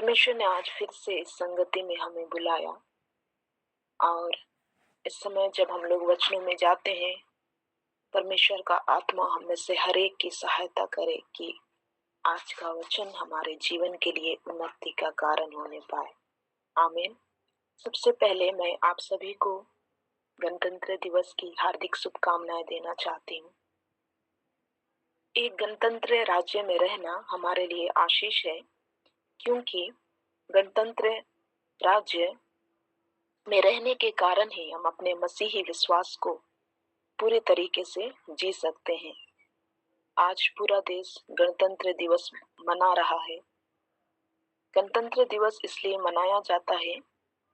परमेश्वर ने आज फिर से इस संगति में हमें बुलाया और इस समय जब हम लोग वचनों में जाते हैं, परमेश्वर का आत्मा हम में से हर एक की सहायता करे कि आज का वचन हमारे जीवन के लिए उन्नति का कारण होने पाए। आमीन। सबसे पहले मैं आप सभी को गणतंत्र दिवस की हार्दिक शुभकामनाएं देना चाहती हूँ। एक गणतंत्र राज्य में रहना हमारे लिए आशीष है, क्योंकि गणतंत्र राज्य में रहने के कारण ही हम अपने मसीही विश्वास को पूरे तरीके से जी सकते हैं। आज पूरा देश गणतंत्र दिवस मना रहा है। गणतंत्र दिवस इसलिए मनाया जाता है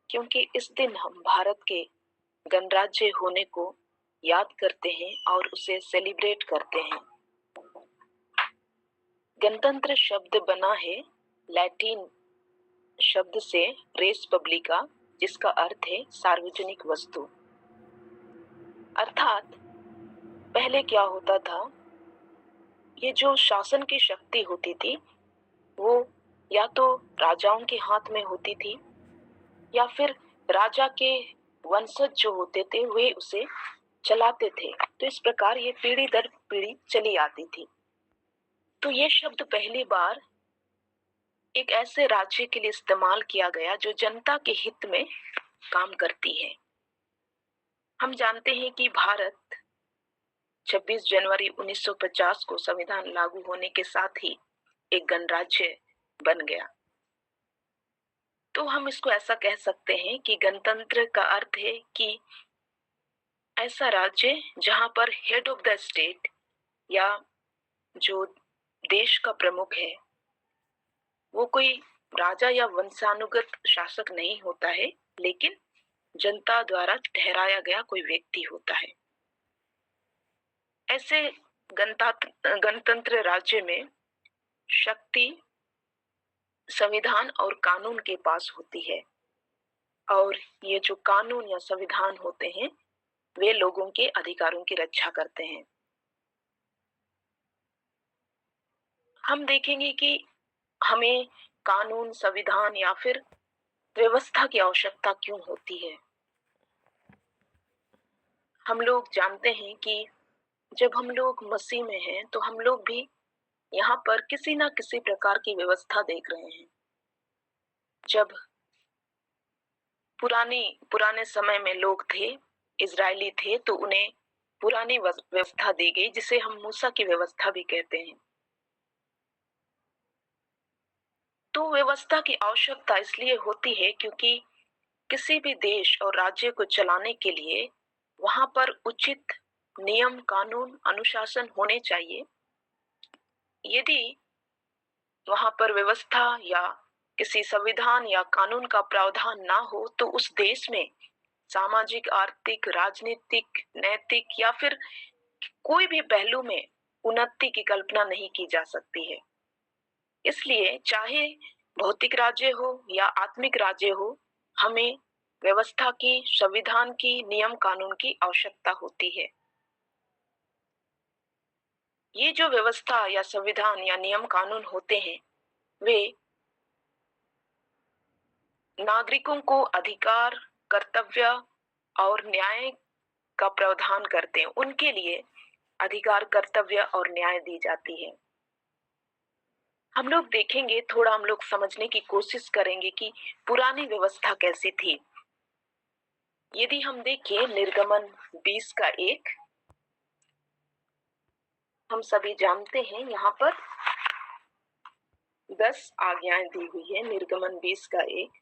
क्योंकि इस दिन हम भारत के गणराज्य होने को याद करते हैं और उसे सेलिब्रेट करते हैं। गणतंत्र शब्द बना है लैटिन शब्द से रेस पब्लिका, जिसका अर्थ है सार्वजनिक वस्तु। अर्थात पहले क्या होता था, ये जो शासन की शक्ति होती थी वो या तो राजाओं के हाथ में होती थी या फिर राजा के वंशज जो होते थे वे उसे चलाते थे। तो इस प्रकार ये पीढ़ी दर पीढ़ी चली आती थी। तो ये शब्द पहली बार एक ऐसे राज्य के लिए इस्तेमाल किया गया जो जनता के हित में काम करती है। हम जानते हैं कि भारत 26 जनवरी 1950 को संविधान लागू होने के साथ ही एक गणराज्य बन गया। तो हम इसको ऐसा कह सकते हैं कि गणतंत्र का अर्थ है कि ऐसा राज्य जहां पर हेड ऑफ द स्टेट या जो देश का प्रमुख है वो कोई राजा या वंशानुगत शासक नहीं होता है, लेकिन जनता द्वारा ठहराया गया कोई व्यक्ति होता है। ऐसे गणतंत्र राज्य में शक्ति संविधान और कानून के पास होती है और ये जो कानून या संविधान होते हैं वे लोगों के अधिकारों की रक्षा करते हैं। हम देखेंगे कि हमें कानून, संविधान या फिर व्यवस्था की आवश्यकता क्यों होती है। हम लोग जानते हैं कि जब हम लोग मसीह में हैं तो हम लोग भी यहाँ पर किसी ना किसी प्रकार की व्यवस्था देख रहे हैं। जब पुराने समय में लोग थे, इजरायली थे, तो उन्हें पुरानी व्यवस्था दी गई जिसे हम मूसा की व्यवस्था भी कहते हैं। तो व्यवस्था की आवश्यकता इसलिए होती है क्योंकि किसी भी देश और राज्य को चलाने के लिए वहां पर उचित नियम, कानून, अनुशासन होने चाहिए। यदि वहां पर व्यवस्था या किसी संविधान या कानून का प्रावधान ना हो तो उस देश में सामाजिक, आर्थिक, राजनीतिक, नैतिक या फिर कोई भी पहलू में उन्नति की कल्पना नहीं की जा सकती है। इसलिए चाहे भौतिक राज्य हो या आत्मिक राज्य हो, हमें व्यवस्था की, संविधान की, नियम कानून की आवश्यकता होती है। ये जो व्यवस्था या संविधान या नियम कानून होते हैं वे नागरिकों को अधिकार, कर्तव्य और न्याय का प्रावधान करते हैं। उनके लिए अधिकार, कर्तव्य और न्याय दी जाती है। हम लोग देखेंगे, थोड़ा हम लोग समझने की कोशिश करेंगे कि पुरानी व्यवस्था कैसी थी। यदि हम देखें निर्गमन 20 का 1, हम सभी जानते हैं यहाँ पर 10 आज्ञाएं दी हुई है। निर्गमन 20 का 1,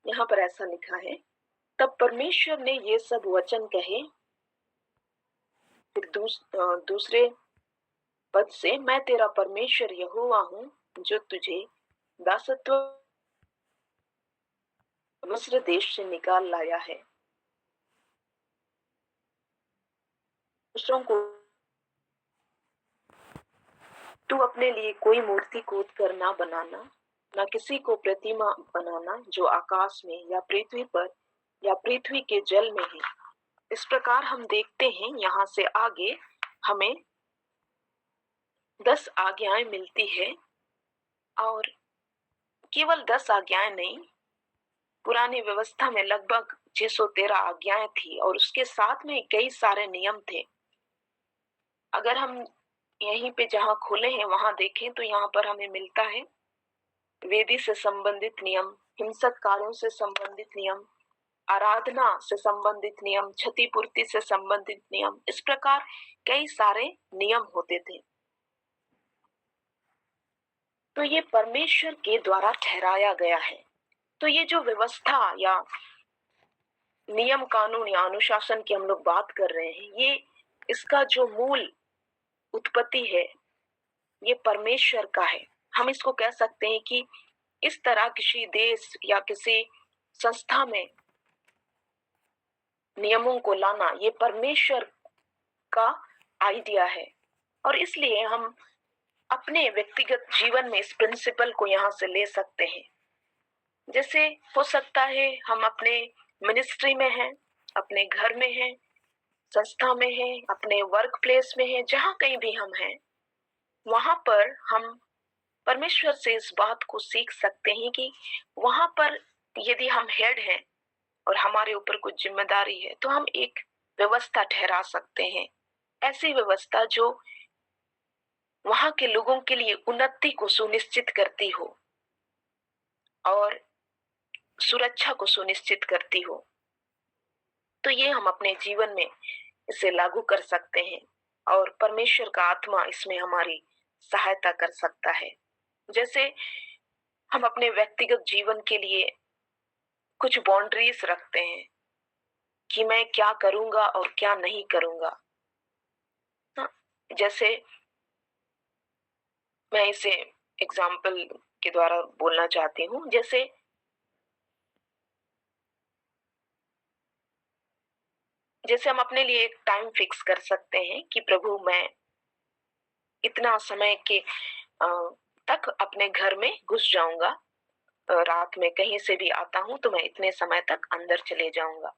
यहाँ पर ऐसा लिखा है, तब परमेश्वर ने ये सब वचन कहे। फिर दूसरे पद से, मैं तेरा परमेश्वर यहोवा हूँ जो तुझे दासत्व मिस्र देश से निकाल लाया है। दूसरों को तू अपने लिए कोई मूर्ति खोद कर ना बनाना, ना किसी को प्रतिमा बनाना जो आकाश में या पृथ्वी पर या पृथ्वी के जल में है। इस प्रकार हम देखते हैं यहाँ से आगे हमें 10 आज्ञाएं मिलती है और केवल 10 आज्ञाएं नहीं, पुरानी व्यवस्था में लगभग 613 आज्ञाएं थी और उसके साथ में कई सारे नियम थे। अगर हम यहीं पे जहां खोले हैं वहां देखें तो यहाँ पर हमें मिलता है वेदी से संबंधित नियम, हिंसक कार्यों से संबंधित नियम, आराधना से संबंधित नियम, क्षतिपूर्ति से संबंधित नियम, इस प्रकार कई सारे नियम होते थे। तो ये परमेश्वर के द्वारा ठहराया गया है। तो ये जो व्यवस्था या नियम कानून या अनुशासन की हम लोग बात कर रहे हैं, ये इसका जो मूल उत्पत्ति है ये परमेश्वर का है। हम इसको कह सकते हैं कि इस तरह किसी देश या किसी संस्था में नियमों को लाना ये परमेश्वर का आइडिया है और इसलिए हम अपने व्यक्तिगत जीवन में इस प्रिंसिपल को यहाँ से ले सकते हैं। जैसे हो सकता है हम अपने मिनिस्ट्री में हैं, अपने घर में हैं, संस्था में हैं, अपने वर्क प्लेस में हैं, जहाँ कहीं भी हम हैं, वहां पर हम परमेश्वर से इस बात को सीख सकते हैं कि वहां पर यदि हम हेड हैं और हमारे ऊपर कुछ जिम्मेदारी है तो हम एक व्यवस्था ठहरा सकते हैं, ऐसी व्यवस्था जो वहां के लोगों के लिए उन्नति को सुनिश्चित करती हो और सुरक्षा को सुनिश्चित करती हो। तो ये हम अपने जीवन में इसे लागू कर सकते हैं और परमेश्वर का आत्मा इसमें हमारी सहायता कर सकता है। जैसे हम अपने व्यक्तिगत जीवन के लिए कुछ बाउंड्रीज रखते हैं कि मैं क्या करूंगा और क्या नहीं करूंगा। जैसे मैं इसे एग्जाम्पल के द्वारा बोलना चाहती हूँ। जैसे हम अपने लिए एक टाइम फिक्स कर सकते हैं कि प्रभु मैं इतना समय के तक अपने घर में घुस जाऊंगा, रात में कहीं से भी आता हूं तो मैं इतने समय तक अंदर चले जाऊंगा।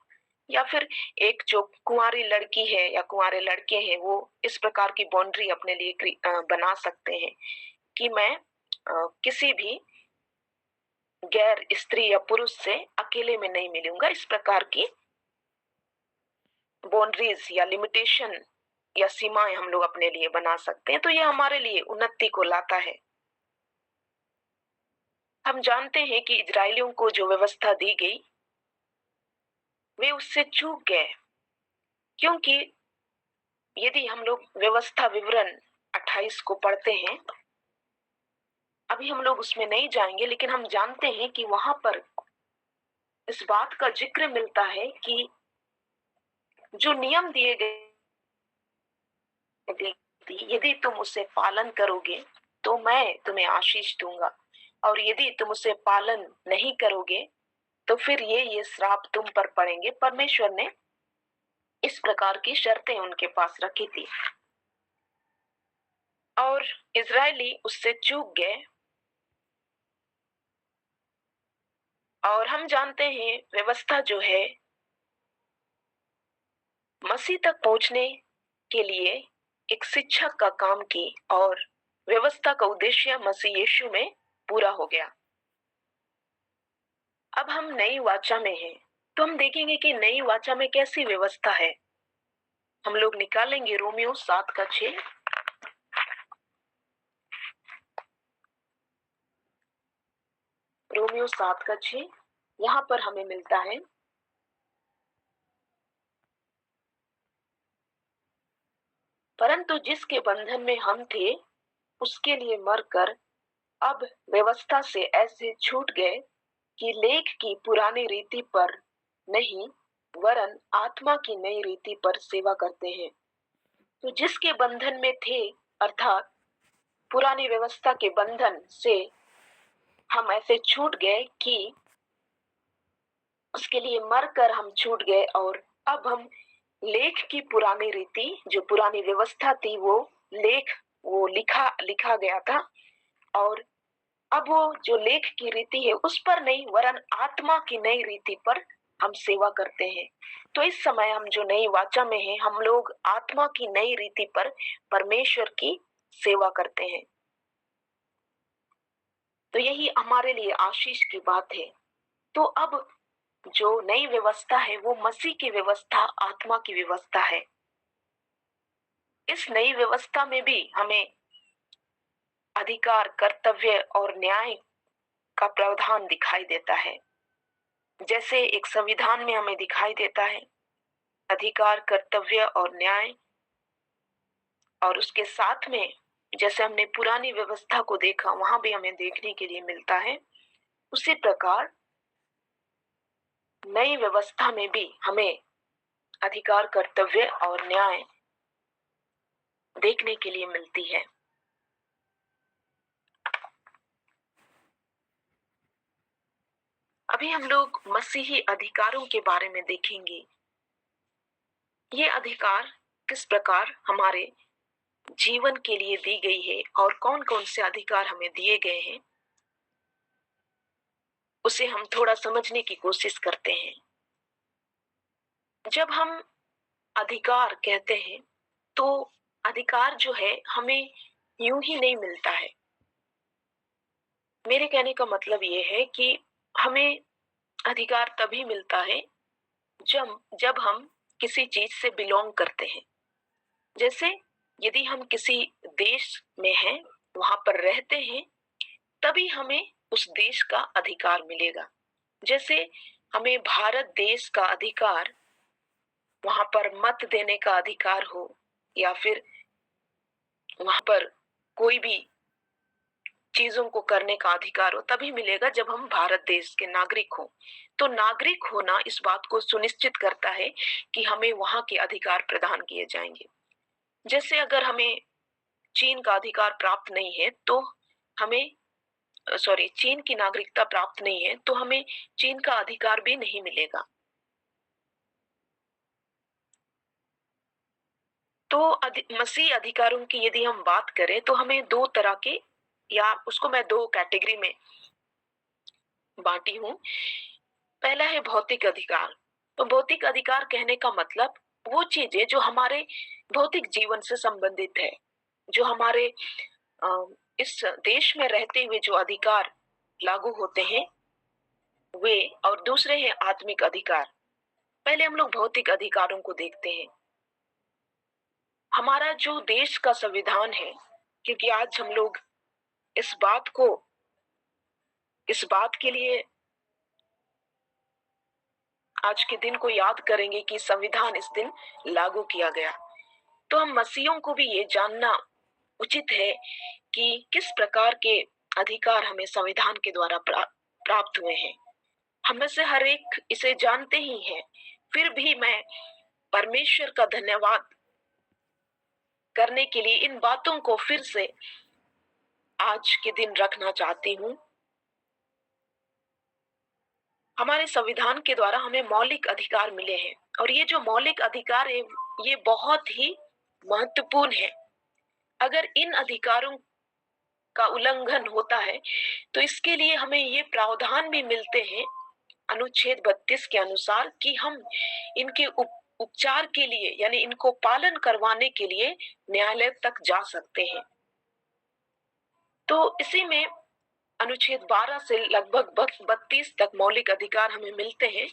या फिर एक जो कुंवारी लड़की है या कुंवारे लड़के हैं वो इस प्रकार की बाउंड्री अपने लिए बना सकते हैं कि मैं किसी भी गैर स्त्री या पुरुष से अकेले में नहीं मिलूंगा। इस प्रकार की बाउंड्रीज या लिमिटेशन या सीमाएं हम लोग अपने लिए बना सकते हैं। तो ये हमारे लिए उन्नति को लाता है। हम जानते हैं कि इजरायलियों को जो व्यवस्था दी गई वे उससे चूक गए, क्योंकि यदि हम लोग व्यवस्था विवरण 28 को पढ़ते हैं, अभी हम लोग उसमें नहीं जाएंगे, लेकिन हम जानते हैं कि वहां पर इस बात का जिक्र मिलता है कि जो नियम दिए गए यदि तुम उसे पालन करोगे तो मैं तुम्हें आशीष दूंगा, और यदि तुम उसे पालन नहीं करोगे तो फिर ये श्राप तुम पर पड़ेंगे। परमेश्वर ने इस प्रकार की शर्तें उनके पास रखी थी और इजरायली उससे चूक गए। और हम जानते हैं व्यवस्था जो है मसीह तक पहुंचने के लिए एक शिक्षक का काम की और व्यवस्था का उद्देश्य मसीह यीशु में पूरा हो गया। अब हम नई वाचा में हैं तो हम देखेंगे कि नई वाचा में कैसी व्यवस्था है। हम लोग निकालेंगे रोमियो 7:6। रोमियो 7:6 यहाँ पर हमें मिलता है, परंतु जिसके बंधन में हम थे उसके लिए मरकर अब व्यवस्था से ऐसे छूट गए कि लेख की पुरानी रीति पर नहीं वरन आत्मा की नई रीति पर सेवा करते हैं। तो जिसके बंधन में थे अर्थात पुरानी व्यवस्था के बंधन से हम ऐसे छूट गए कि उसके लिए मरकर हम छूट गए और अब हम लेख की पुरानी रीति, जो पुरानी व्यवस्था थी वो लेख वो लिखा गया था, और अब वो जो लेख की रीति है उस पर नहीं वरन आत्मा की नई रीति पर हम सेवा करते हैं। तो इस समय हम जो नई वाचा में हैं हम लोग आत्मा की नई रीति पर परमेश्वर की सेवा करते हैं। तो यही हमारे लिए आशीष की बात है। तो अब जो नई व्यवस्था है वो मसीह की व्यवस्था, आत्मा की व्यवस्था है। इस नई व्यवस्था में भी हमें अधिकार, कर्तव्य और न्याय का प्रावधान दिखाई देता है। जैसे एक संविधान में हमें दिखाई देता है अधिकार, कर्तव्य और न्याय, और उसके साथ में जैसे हमने पुरानी व्यवस्था को देखा वहां भी हमें देखने के लिए मिलता है, उसी प्रकार नई व्यवस्था में भी हमें अधिकार, कर्तव्य और न्याय देखने के लिए मिलती है। अभी हम लोग मसीही अधिकारों के बारे में देखेंगे। ये अधिकार किस प्रकार हमारे जीवन के लिए दी गई है और कौन कौन से अधिकार हमें दिए गए हैं, उसे हम थोड़ा समझने की कोशिश करते हैं। जब हम अधिकार कहते हैं तो अधिकार जो है हमें यूं ही नहीं मिलता है। मेरे कहने का मतलब ये है कि हमें अधिकार तभी मिलता है जब हम किसी चीज से बिलोंग करते हैं। जैसे यदि हम किसी देश में हैं, वहां पर रहते हैं, तभी हमें उस देश का अधिकार मिलेगा। जैसे हमें भारत देश का अधिकार, वहां पर मत देने का अधिकार हो या फिर वहां पर कोई भी चीजों को करने का अधिकार हो, तभी मिलेगा जब हम भारत देश के नागरिक हो। तो नागरिक होना इस बात को सुनिश्चित करता है कि हमें वहां के अधिकार प्रदान किए जाएंगे। जैसे अगर हमें चीन का अधिकार प्राप्त नहीं है तो हमें चीन की नागरिकता प्राप्त नहीं है तो हमें चीन का अधिकार भी नहीं मिलेगा। तो मसीह अधिकारों की यदि हम बात करें तो हमें दो तरह के, या उसको मैं दो कैटेगरी में बांटी हूं। पहला है भौतिक अधिकार। तो भौतिक अधिकार कहने का मतलब वो चीजें जो हमारे भौतिक जीवन से संबंधित है, जो हमारे इस देश में रहते हुए जो अधिकार लागू होते हैं वे, और दूसरे हैं आत्मिक अधिकार। पहले हम लोग भौतिक अधिकारों को देखते हैं। हमारा जो देश का संविधान है, क्योंकि आज हम लोग इस बात के लिए आज के दिन को याद करेंगे कि संविधान इस दिन लागू किया गया। तो हम मसीहियों को भी ये जानना उचित है कि किस प्रकार के अधिकार हमें संविधान के द्वारा प्राप्त हुए हैं। हम में से हर एक इसे जानते ही हैं, फिर भी मैं परमेश्वर का धन्यवाद करने के लिए इन बातों को फिर से आज के दिन रखना चाहती हूँ। हमारे संविधान के द्वारा हमें मौलिक अधिकार मिले हैं, और ये जो मौलिक अधिकार है ये बहुत ही महत्वपूर्ण है। अगर इन अधिकारों का उल्लंघन होता है तो इसके लिए हमें ये प्रावधान भी मिलते हैं अनुच्छेद 32 के अनुसार कि हम इनके उपचार के लिए, यानी इनको पालन करवाने के लिए न्यायालय तक जा सकते हैं। तो इसी में अनुच्छेद 12 से लगभग 32 तक मौलिक अधिकार हमें मिलते हैं,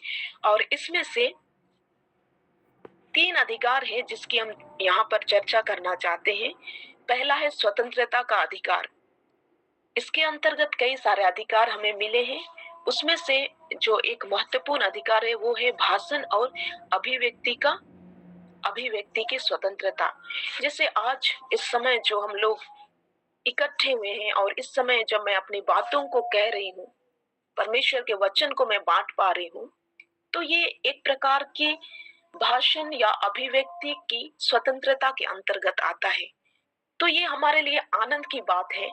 और इसमें से 3 अधिकार है जिसकी हम यहाँ पर चर्चा करना चाहते हैं। पहला है स्वतंत्रता का अधिकार। इसके अंतर्गत कई सारे अधिकार हमें मिले हैं। उसमें से जो एक महत्वपूर्ण अधिकार है वो है भाषण और अभिव्यक्ति की स्वतंत्रता। जैसे आज इस समय जो हम लोग इकट्ठे हुए हैं और इस समय जब मैं अपनी बातों को कह रही हूँ, परमेश्वर के वचन को मैं बांट पा रही हूँ, तो ये एक प्रकार की भाषण या अभिव्यक्ति की स्वतंत्रता के अंतर्गत आता है। तो ये हमारे लिए आनंद की बात है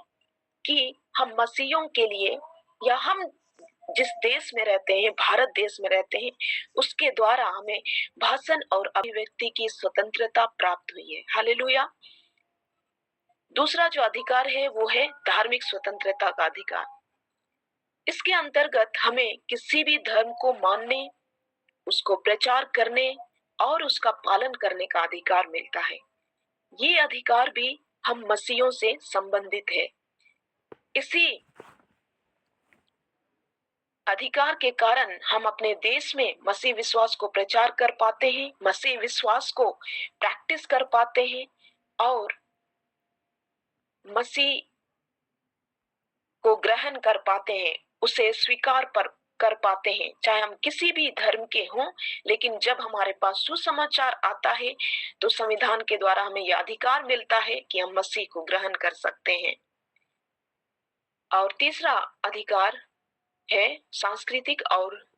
कि हम मसीहियों के लिए, या हम जिस देश में रहते हैं, भारत देश में रहते हैं, उसके द्वारा हमें भाषण और अभिव्यक्ति की स्वतंत्रता प्राप्त हुई है। हालेलुया। दूसरा जो अधिकार है वो है धार्मिक स्वतंत्रता का अधिकार। इसके अंतर्गत हमें किसी भी धर्म को मानने, उसको प्रचार करने और उसका पालन करने का अधिकार मिलता है। ये अधिकार भी हम मसीहियों से संबंधित है। इसी अधिकार के कारण हम अपने देश में मसीह विश्वास को प्रचार कर पाते हैं, मसीह विश्वास को प्रैक्टिस कर पाते हैं और मसीह को ग्रहण कर पाते हैं, उसे स्वीकार कर पाते हैं, चाहे हम किसी भी धर्म के हों। लेकिन जब हमारे पास सुसमाचार आता है तो संविधान के द्वारा हमें यह अधिकार मिलता है कि हम मसीह को ग्रहण कर सकते हैं। और तीसरा अधिकार है सांस्कृतिक और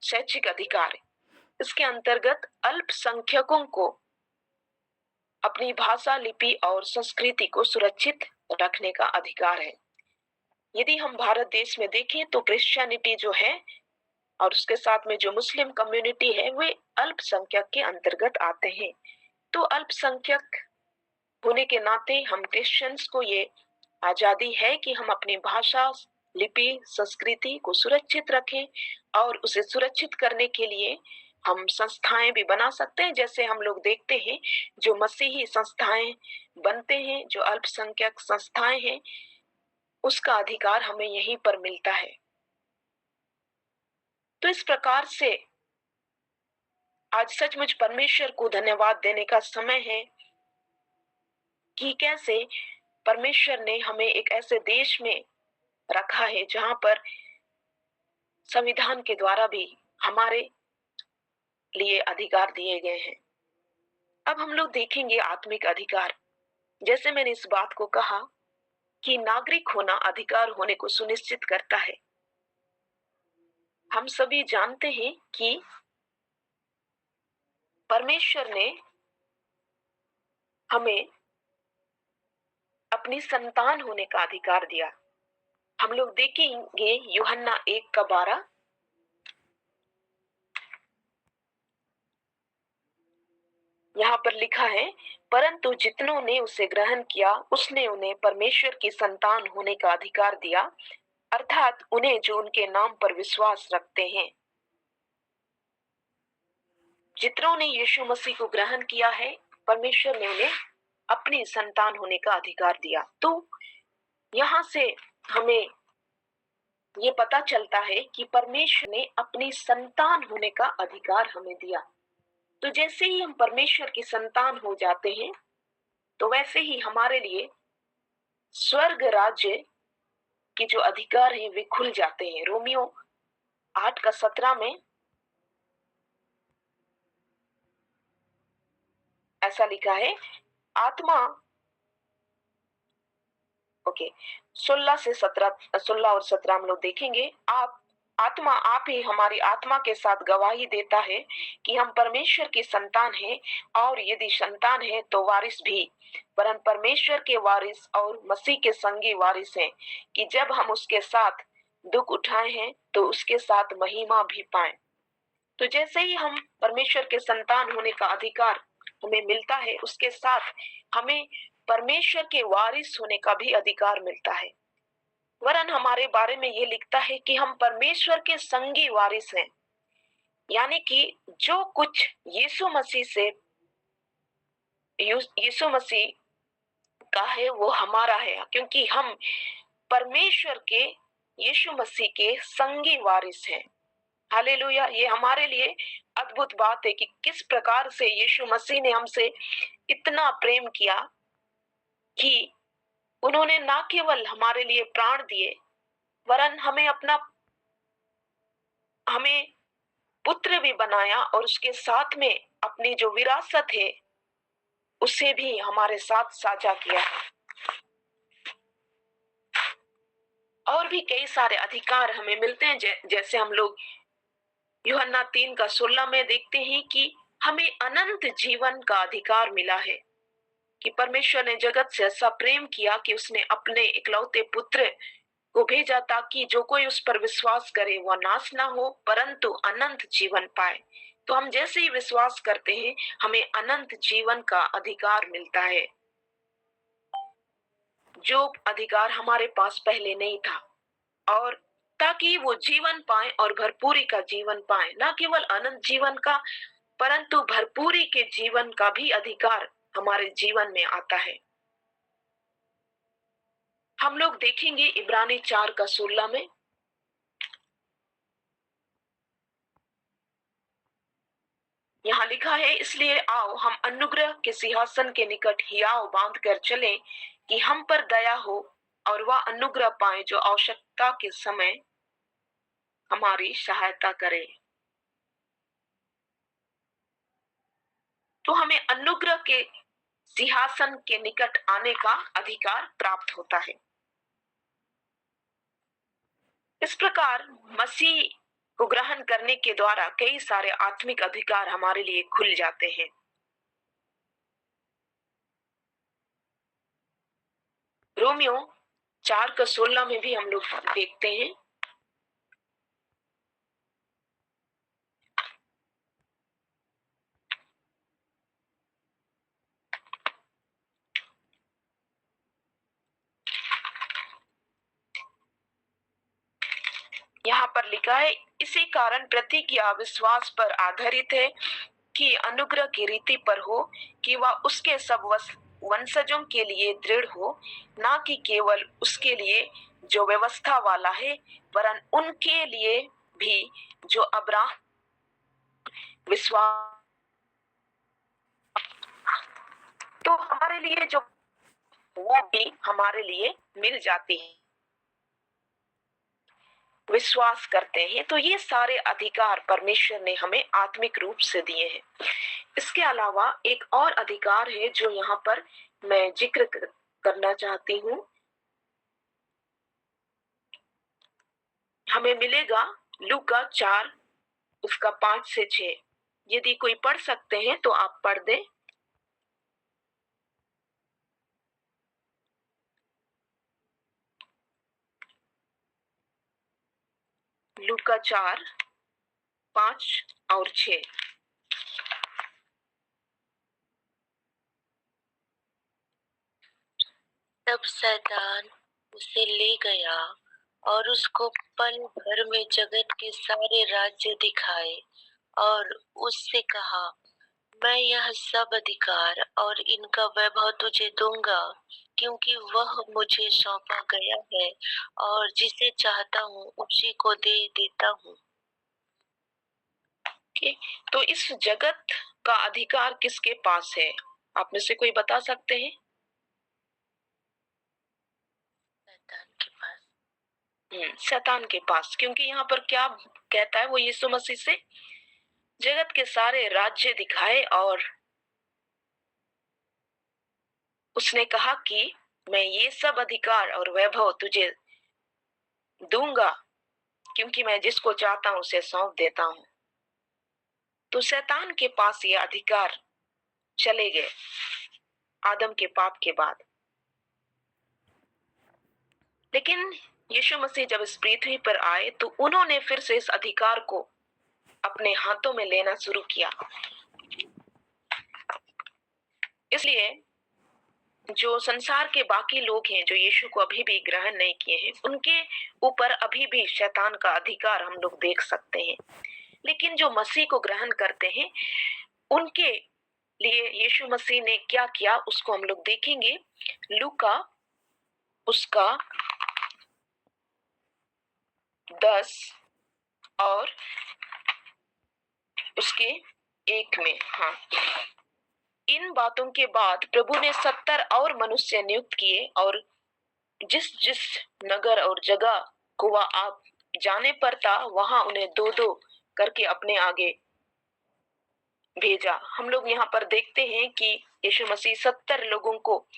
शैक्षिक अधिकार। इसके अंतर्गत अल्पसंख्यकों को अपनी भाषा, लिपि और संस्कृति को सुरक्षित रखने का अधिकार है। यदि हम भारत देश में देखें तो क्रिश्चियनिटी जो है और उसके साथ में जो मुस्लिम कम्युनिटी है वे अल्पसंख्यक के अंतर्गत आते हैं। तो अल्पसंख्यक होने के नाते हम क्रिश्चियंस को ये आजादी है कि हम अपनी भाषा, लिपि, संस्कृति को सुरक्षित रखें और उसे सुरक्षित करने के लिए हम संस्थाएं भी बना सकते हैं। जैसे हम लोग देखते हैं जो मसीही संस्थाएं बनते हैं, जो अल्पसंख्यक संस्थाएं हैं, उसका अधिकार हमें यहीं पर मिलता है। तो इस प्रकार से आज सचमुच परमेश्वर को धन्यवाद देने का समय है कि कैसे परमेश्वर ने हमें एक ऐसे देश में रखा है जहां पर संविधान के द्वारा भी हमारे लिए अधिकार दिए गए हैं। अब हम लोग देखेंगे आत्मिक अधिकार। जैसे मैंने इस बात को कहा कि नागरिक होना अधिकार होने को सुनिश्चित करता है। हम सभी जानते हैं कि परमेश्वर ने हमें अपनी संतान होने का अधिकार दिया। हम लोग देखेंगे यूहन्ना 1:12। यहाँ पर लिखा है, परंतु जितनों ने उसे ग्रहण किया उसने उन्हें परमेश्वर की संतान होने का अधिकार दिया, अर्थात उन्हें जो उनके नाम पर विश्वास रखते हैं। जितनों ने यीशु मसीह को ग्रहण किया है, परमेश्वर ने उन्हें अपनी संतान होने का अधिकार दिया। तो यहाँ से हमें ये पता चलता है कि परमेश्वर ने अपनी संतान होने का अधिकार हमें दिया। तो जैसे ही हम परमेश्वर की संतान हो जाते हैं तो वैसे ही हमारे लिए स्वर्ग राज्य के जो अधिकार हैं वे खुल जाते हैं। रोमियो 8:17 में ऐसा लिखा है, आत्मा 16 और 17 हम लोग देखेंगे। आप ही हमारी आत्मा के साथ गवाही देता है कि हम परमेश्वर की संतान हैं, और यदि संतान है तो वारिस भी, वरन परमेश्वर के वारिस और मसीह के संगी वारिस हैं, कि जब हम उसके साथ दुख उठाए हैं तो उसके साथ महिमा भी पाएं। तो जैसे ही हम परमेश्वर के संतान होने का अधिकार हमें मिलता है, उसके साथ हमें परमेश्वर के वारिस होने का भी अधिकार मिलता है। वरन हमारे बारे में ये लिखता है कि हम परमेश्वर के संगी वारिस हैं, यानी कि जो कुछ यीशु मसीह का है वो हमारा है, क्योंकि हम परमेश्वर के यीशु मसीह के संगी वारिस हैं। हालेलुया। ये हमारे लिए अद्भुत बात है कि किस प्रकार से यीशु मसीह ने हमसे इतना प्रेम किया कि उन्होंने ना केवल हमारे लिए प्राण दिए, वरन हमें पुत्र भी बनाया, और उसके साथ में अपनी जो विरासत है उसे भी हमारे साथ साझा किया है। और भी कई सारे अधिकार हमें मिलते हैं। जैसे हम लोग यूहन्ना 3:16 में देखते हैं कि हमें अनंत जीवन का अधिकार मिला है, कि परमेश्वर ने जगत से ऐसा प्रेम किया कि उसने अपने इकलौते पुत्र को भेजा, ताकि जो कोई उस पर विश्वास करे वह नाश ना हो परंतु अनंत जीवन पाए। तो हम जैसे ही विश्वास करते हैं हमें अनंत जीवन का अधिकार मिलता है, जो अधिकार हमारे पास पहले नहीं था, और ताकि वो जीवन पाए और भरपूरी का जीवन पाए, ना केवल अनंत जीवन का परंतु भरपूरी के जीवन का भी अधिकार हमारे जीवन में आता है। हम लोग देखेंगे इब्रानी 4:16 में, यहाँ लिखा है, इसलिए आओ हम अनुग्रह के सिंहासन के निकट हियाव बांध कर चले कि हम पर दया हो और वह अनुग्रह पाए जो आवश्यकता के समय हमारी सहायता करे। तो हमें अनुग्रह के सिंहासन के निकट आने का अधिकार प्राप्त होता है। इस प्रकार मसीह को ग्रहण करने के द्वारा कई सारे आत्मिक अधिकार हमारे लिए खुल जाते हैं। रोमियो 4:16 में भी हम लोग देखते हैं, यहाँ पर लिखा है, इसी कारण प्रतिज्ञा विश्वास पर आधारित है कि अनुग्रह की रीति पर हो कि वह उसके सब वंशजों के लिए दृढ़ हो, ना कि केवल उसके लिए जो व्यवस्था वाला है, वरन उनके लिए भी जो अब्राहम विश्वास। तो हमारे लिए जो वो भी हमारे लिए मिल जाती है, विश्वास करते हैं। तो ये सारे अधिकार परमेश्वर ने हमें आत्मिक रूप से दिए हैं। इसके अलावा एक और अधिकार है जो यहाँ पर मैं जिक्र करना चाहती हूँ। हमें मिलेगा लूका 4 उसका 5 से 6। यदि कोई पढ़ सकते हैं तो आप पढ़ दें। लूका 4 5 और 6। तब शैतान उसे ले गया और उसको पल भर में जगत के सारे राज्य दिखाए और उससे कहा, मैं यह सब अधिकार और इनका वैभव तुझे दूंगा, क्योंकि वह मुझे सौंपा गया है और जिसे चाहता हूँ उसी को दे देता हूँ। तो इस जगत का अधिकार किसके पास है? आप में से कोई बता सकते हैं? शैतान के पास। शैतान के पास, क्योंकि यहाँ पर क्या कहता है वो यीशु मसीह से, जगत के सारे राज्य दिखाए और उसने कहा कि मैं ये सब अधिकार और वैभव तुझे दूंगा, क्योंकि मैं जिसको चाहता हूं उसे सौंप देता हूं। तो शैतान के पास ये अधिकार चले गए आदम के पाप के बाद। लेकिन यीशु मसीह जब इस पृथ्वी पर आए तो उन्होंने फिर से इस अधिकार को अपने हाथों में लेना शुरू किया। इसलिए जो संसार के बाकी लोग हैं जो यीशु को अभी भी ग्रहण नहीं किए हैं, उनके ऊपर अभी भी शैतान का अधिकार हम लोग देख सकते हैं। लेकिन जो मसीह को ग्रहण करते हैं उनके लिए यीशु मसीह ने क्या किया उसको हम लोग देखेंगे। लूका उसका 10 और उसके 1 में। हाँ, इन बातों के बाद प्रभु ने 70 और मनुष्य नियुक्त किए और जिस जिस नगर और जगह को वह आप जाने पर था वहां उन्हें दो दो करके अपने आगे भेजा। हम लोग यहाँ पर देखते हैं कि यीशु मसीह 70 लोगों को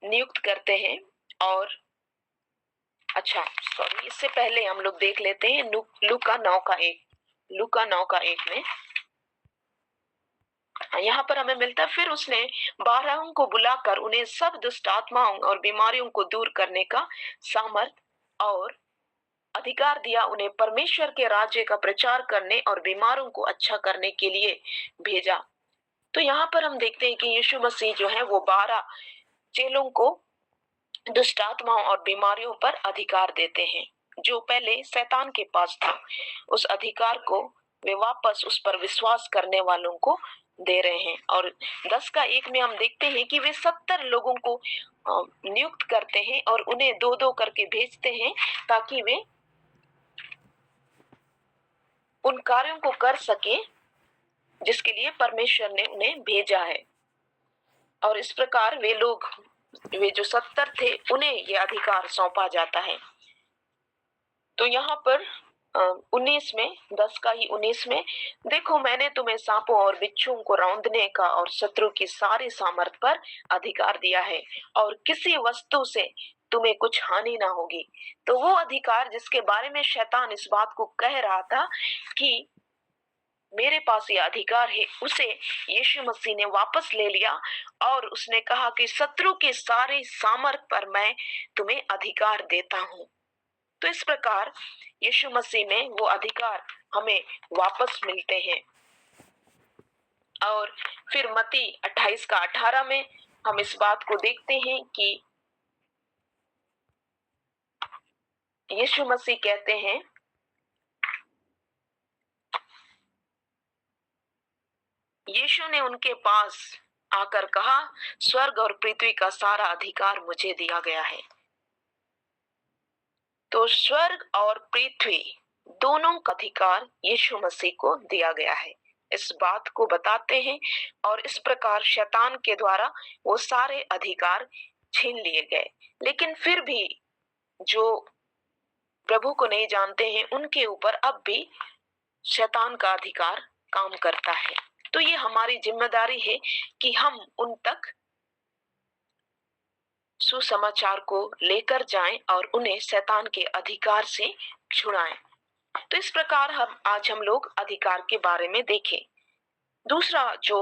नियुक्त करते हैं। और अच्छा सॉरी, इससे पहले हम लोग देख लेते हैं लूका 9:1 में। यहाँ पर हमें मिलता है, फिर उसने 12 को बुलाकर उन्हें सब दुष्ट आत्माओं और बीमारियों को दूर करने का सामर्थ और अधिकार दिया। उन्हें परमेश्वर के राज्य का प्रचार करने और बीमारों को अच्छा करने के लिए भेजा। तो यहाँ पर हम देखते हैं कि यीशु मसीह जो है वो 12 चेलों को दुष्ट आत्माओं और बीमारियों पर अधिकार देते हैं। जो पहले शैतान के पास था, उस अधिकार को वे वापस उस पर विश्वास करने वालों को दे रहे हैं। और 10:1 में हम देखते हैं कि वे 70 लोगों को नियुक्त करते हैं और उन्हें दो दो करके भेजते हैं ताकि वे उन कार्यों को कर सके जिसके लिए परमेश्वर ने उन्हें भेजा है। और इस प्रकार वे जो 70 थे उन्हें ये अधिकार सौंपा जाता है। तो यहाँ पर 19 में 10 का ही 19 में, देखो मैंने तुम्हें सांपों और बिच्छुओं को रौंदने का और शत्रु की सारी सामर्थ पर अधिकार दिया है और किसी वस्तु से तुम्हें कुछ हानि ना होगी। तो वो अधिकार जिसके बारे में शैतान इस बात को कह रहा था कि मेरे पास ये अधिकार है, उसे यीशु मसीह ने वापस ले लिया और उसने कहा कि शत्रु के सारे सामर्थ पर मैं तुम्हें अधिकार देता हूँ। तो इस प्रकार यीशु मसीह में वो अधिकार हमें वापस मिलते हैं। और फिर मत्ती 28 का 18 में हम इस बात को देखते हैं कि यीशु मसीह कहते हैं, यीशु ने उनके पास आकर कहा, स्वर्ग और पृथ्वी का सारा अधिकार मुझे दिया गया है। तो स्वर्ग और पृथ्वी दोनों का अधिकार यीशु मसीह को दिया गया है, इस बात को बताते हैं। और इस प्रकार शैतान के द्वारा वो सारे अधिकार छीन लिए गए। लेकिन फिर भी जो प्रभु को नहीं जानते हैं उनके ऊपर अब भी शैतान का अधिकार काम करता है। तो ये हमारी जिम्मेदारी है कि हम उन तक सुसमाचार को लेकर जाएं और उन्हें शैतान के अधिकार से छुड़ाएं। तो इस प्रकार हम लोग अधिकार के बारे में देखें। दूसरा जो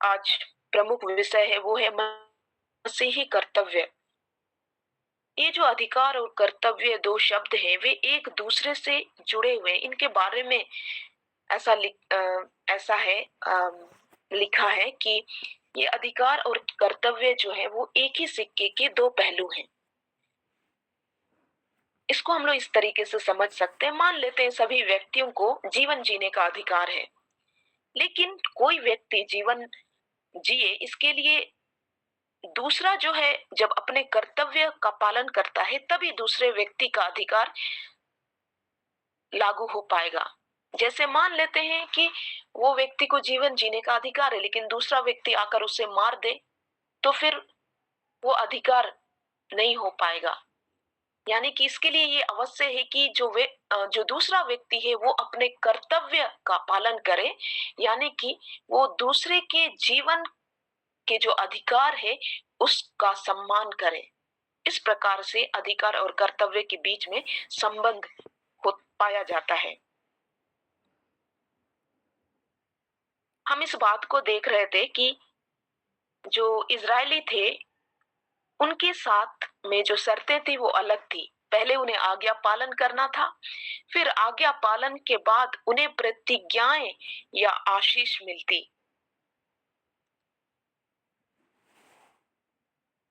आज प्रमुख विषय है वो है मसीही कर्तव्य। ये जो अधिकार और कर्तव्य दो शब्द हैं वे एक दूसरे से जुड़े हुए, इनके बारे में ऐसा है लिखा है कि ये अधिकार और कर्तव्य जो है वो एक ही सिक्के के दो पहलू हैं। इसको हम लोग इस तरीके से समझ सकते हैं। मान लेते हैं सभी व्यक्तियों को जीवन जीने का अधिकार है, लेकिन कोई व्यक्ति जीवन जिए इसके लिए दूसरा जो है जब अपने कर्तव्य का पालन करता है तभी दूसरे व्यक्ति का अधिकार लागू हो पाएगा। जैसे मान लेते हैं कि वो व्यक्ति को जीवन जीने का अधिकार है लेकिन दूसरा व्यक्ति आकर उसे मार दे तो फिर वो अधिकार नहीं हो पाएगा। यानी कि इसके लिए ये अवश्य है कि जो दूसरा व्यक्ति है वो अपने कर्तव्य का पालन करे, यानी कि वो दूसरे के जीवन के जो अधिकार है उसका सम्मान करे। इस प्रकार से अधिकार और कर्तव्य के बीच में संबंध हो पाया जाता है। हम इस बात को देख रहे थे कि जो इजरायली थे उनके साथ में जो शर्तें थी वो अलग थी। पहले उन्हें आज्ञा पालन करना था, फिर आज्ञा पालन के बाद उन्हें प्रतिज्ञाएं या आशीष मिलती।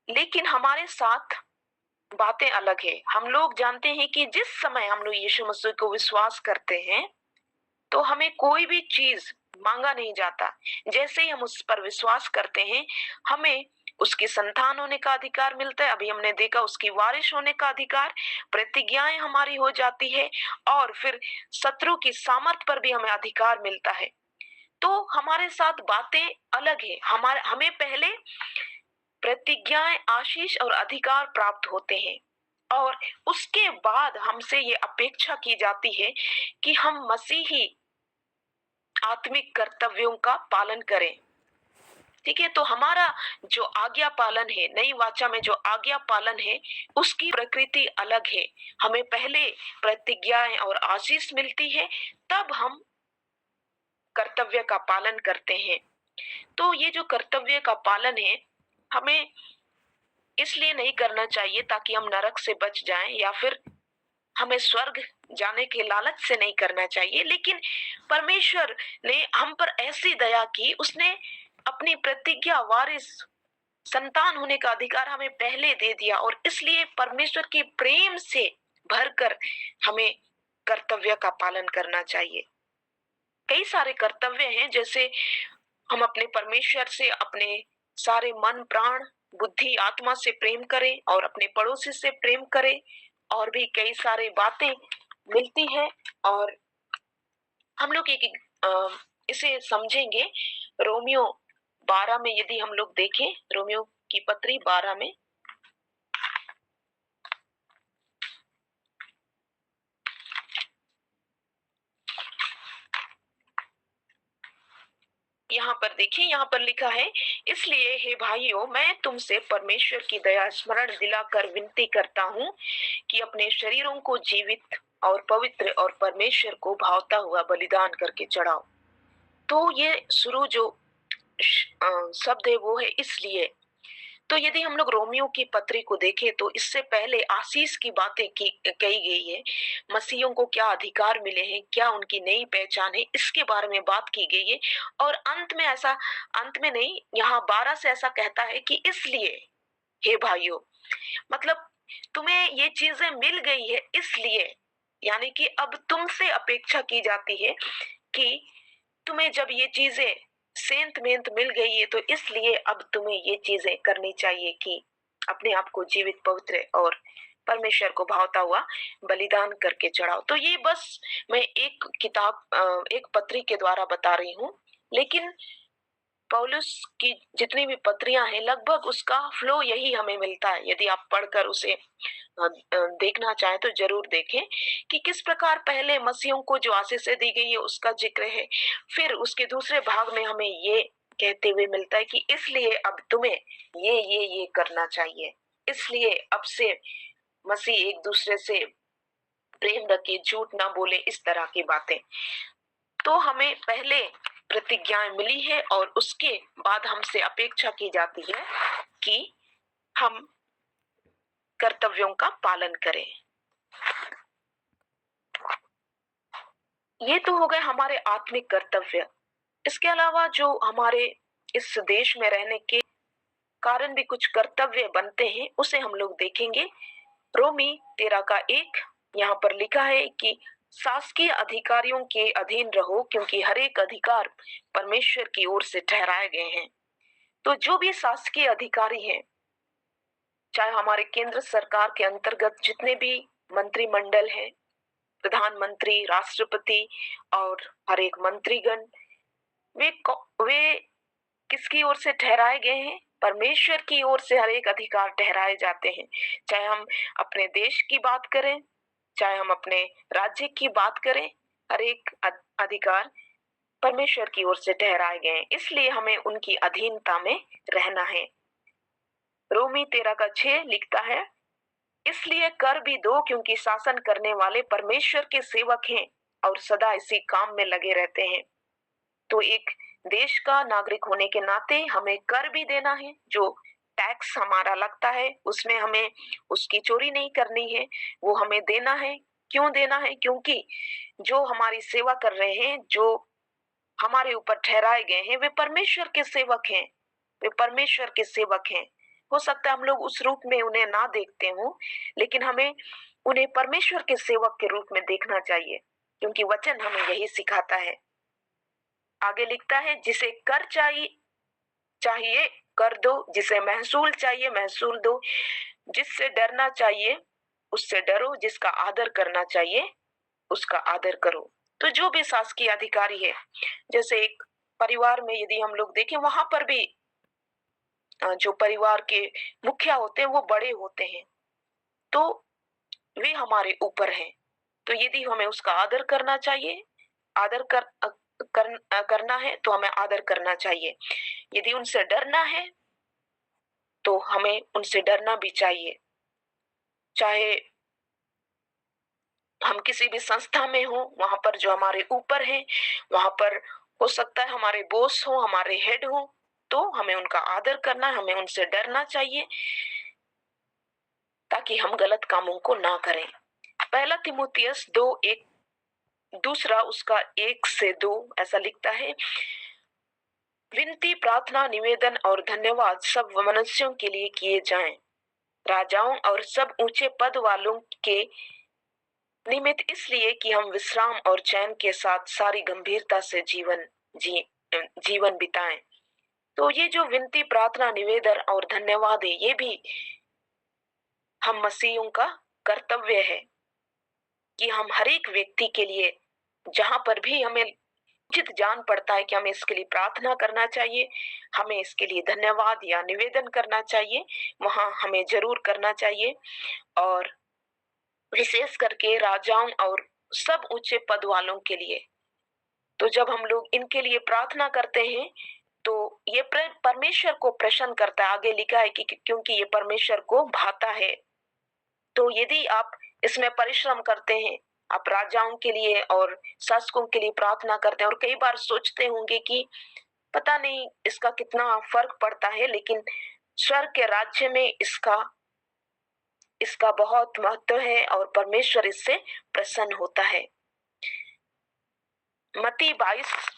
लेकिन हमारे साथ बातें अलग है। हम लोग जानते हैं कि जिस समय हम लोग यीशु मसीह को विश्वास करते हैं तो हमें कोई भी चीज मांगा नहीं जाता। जैसे ही हम उस पर विश्वास करते हैं हमें उसकी संतान होने का अधिकार मिलता है। अभी हमने देखा उसकी वारिस होने का अधिकार, प्रतिज्ञाएं हमारी हो जाती है और फिर शत्रु की सामर्थ पर भी हमें अधिकार मिलता है। तो हमारे साथ बातें अलग है। हमें पहले प्रतिज्ञाएं, आशीष और अधिकार प्राप्त होते हैं और उसके बाद हमसे ये अपेक्षा की जाती है कि हम मसीही आत्मिक कर्तव्यों का पालन करें। ठीक है, तो हमारा जो आज्ञा पालन है, नई वाचा में जो आज्ञा पालन है उसकी प्रकृति अलग है। हमें पहले प्रतिज्ञाएं और आशीष मिलती है तब हम कर्तव्य का पालन करते हैं। तो ये जो कर्तव्य का पालन है हमें इसलिए नहीं करना चाहिए ताकि हम नरक से बच जाएं या फिर हमें स्वर्ग जाने के लालच से नहीं करना चाहिए, लेकिन परमेश्वर ने हम पर ऐसी दया की, उसने अपनी प्रतिज्ञा वारिस संतान होने का अधिकार हमें पहले दे दिया और इसलिए परमेश्वर के प्रेम से भरकर हमें कर्तव्य का पालन करना चाहिए। कई सारे कर्तव्य हैं, जैसे हम अपने परमेश्वर से अपने सारे मन, प्राण, बुद्धि, आत्मा से प्रेम करें और अपने पड़ोसी से प्रेम करें। और भी कई सारी बातें मिलती हैं और हम लोग इसे समझेंगे। रोमियो 12 में यदि हम लोग देखें, रोमियो की पत्री 12 में यहाँ पर देखिए, यहाँ पर लिखा है, इसलिए हे भाइयों, मैं तुमसे परमेश्वर की दया स्मरण दिलाकर विनती करता हूँ कि अपने शरीरों को जीवित और पवित्र और परमेश्वर को भावता हुआ बलिदान करके चढ़ाओ। तो ये शुरू जो शब्द है वो है इसलिए। तो यदि हम लोग रोमियो की पत्री को देखें तो इससे पहले आशीष की बातें की कही गई है। मसीहियों को क्या अधिकार मिले हैं, क्या उनकी नई पहचान है, इसके बारे में बात की गई है। और अंत में नहीं, यहाँ 12 से ऐसा कहता है कि इसलिए हे भाइयों, मतलब तुम्हें ये चीजें मिल गई है इसलिए, यानी कि अब तुमसे अपेक्षा की जाती है कि तुम्हें जब ये चीजें सेंत मेंत मिल गई है तो इसलिए अब तुम्हें ये चीजें करनी चाहिए कि अपने आप को जीवित, पवित्र और परमेश्वर को भावता हुआ बलिदान करके चढ़ाओ। तो ये बस मैं एक पत्री के द्वारा बता रही हूँ, लेकिन पौलुस की जितनी भी पत्रियां हैं लगभग उसका फ्लो यही हमें मिलता है। यदि आप पढ़कर उसे देखना चाहें तो जरूर देखें कि किस प्रकार पहले मसीहों को जो आशीषें दी गई है उसका जिक्र है। फिर उसके दूसरे भाग में हमें ये कहते हुए मिलता है कि इसलिए अब तुम्हें ये करना चाहिए। इसलिए अब से मसीह एक दूसरे से प्रेम रखे, झूठ ना बोले, इस तरह की बातें। तो हमें पहले प्रतिज्ञाएं मिली है और उसके बाद हमसे अपेक्षा की जाती है कि हम कर्तव्यों का पालन करें। ये तो हो गए हमारे आत्मिक कर्तव्य। इसके अलावा जो हमारे इस देश में रहने के कारण भी कुछ कर्तव्य बनते हैं उसे हम लोग देखेंगे। रोमी 13 का 1 यहाँ पर लिखा है कि शासकीय अधिकारियों के अधीन रहो, क्योंकि हर एक अधिकार परमेश्वर की ओर से ठहराए गए हैं। तो जो भी शासकीय अधिकारी हैं, चाहे हमारे केंद्र सरकार के अंतर्गत जितने भी मंत्रिमंडल हैं, प्रधानमंत्री, राष्ट्रपति और हर एक मंत्रीगण, वे किसकी ओर से ठहराए गए हैं? परमेश्वर की ओर से हर एक अधिकार ठहराए जाते हैं। चाहे हम अपने देश की बात करें, चाहे हम अपने राज्य की बात करें, हर एक अधिकार परमेश्वर की ओर से ठहराए गए हैं। इसलिए हमें उनकी अधीनता में रहना है। रोमी 13 का 6 लिखता है, इसलिए कर भी दो, क्योंकि शासन करने वाले परमेश्वर के सेवक हैं और सदा इसी काम में लगे रहते हैं। तो एक देश का नागरिक होने के नाते हमें कर भी देना है। जो टैक्स हमारा लगता है उसमें हमें उसकी चोरी नहीं करनी है, वो हमें देना है। क्यों देना है? क्योंकि जो हमारी सेवा कर रहे हैं, जो हमारे ऊपर ठहराए गए हैं, वे परमेश्वर के सेवक हैं। वे परमेश्वर के सेवक हैं। हो सकता है हम लोग उस रूप में उन्हें ना देखते हो, लेकिन हमें उन्हें परमेश्वर के सेवक के रूप में देखना चाहिए, क्योंकि वचन हमें यही सिखाता है। आगे लिखता है, जिसे कर चाहिए कर दो, जिसे महसूल चाहिए महसूल दो, जिससे डरना चाहिए उससे डरो, जिसका आदर करना चाहिए उसका आदर करो। तो जो भी शासकीय अधिकारी है, जैसे एक परिवार में यदि हम लोग देखें, वहां पर भी जो परिवार के मुखिया होते हैं वो बड़े होते हैं, तो वे हमारे ऊपर हैं। तो यदि हमें उसका आदर करना चाहिए, आदर करना है तो हमें आदर करना चाहिए। यदि उनसे डरना है तो हमें उनसे डरना भी चाहिए। चाहे हम किसी भी संस्था में हो, वहां पर जो हमारे ऊपर हैं, वहां पर हो सकता है हमारे बॉस हो, हमारे हेड हो, तो हमें उनका आदर करना, हमें उनसे डरना चाहिए ताकि हम गलत कामों को ना करें। पहला तीमुथियुस 2:1 दूसरा उसका 1 से 2 ऐसा लिखता है, विनती, प्रार्थना, निवेदन और धन्यवाद सब मनुष्यों के लिए किए जाएं, राजाओं और सब ऊंचे पद वालों के निमित्त, इसलिए कि हम विश्राम और चैन के साथ सारी गंभीरता से जीवन बिताएं। तो ये जो विनती, प्रार्थना, निवेदन और धन्यवाद है, ये भी हम मसीहियों का कर्तव्य है कि हम हर एक व्यक्ति के लिए जहां पर भी हमें उचित जान पड़ता है कि हमें इसके लिए प्रार्थना करना चाहिए, हमें इसके लिए धन्यवाद या निवेदन करना चाहिए, वहां हमें जरूर करना चाहिए। और विशेष करके राजाओं और सब ऊंचे पद वालों के लिए, तो जब हम लोग इनके लिए प्रार्थना करते हैं तो ये परमेश्वर को प्रसन्न करता है। आगे लिखा है कि क्योंकि ये परमेश्वर को भाता है। तो यदि आप इसमें परिश्रम करते हैं, आप राजाओं के लिए और शासकों के लिए प्रार्थना करते हैं और कई बार सोचते होंगे कि पता नहीं इसका कितना फर्क पड़ता है, लेकिन स्वर्ग के राज्य में इसका इसका बहुत महत्व है और परमेश्वर इससे प्रसन्न होता है। मत्ती 22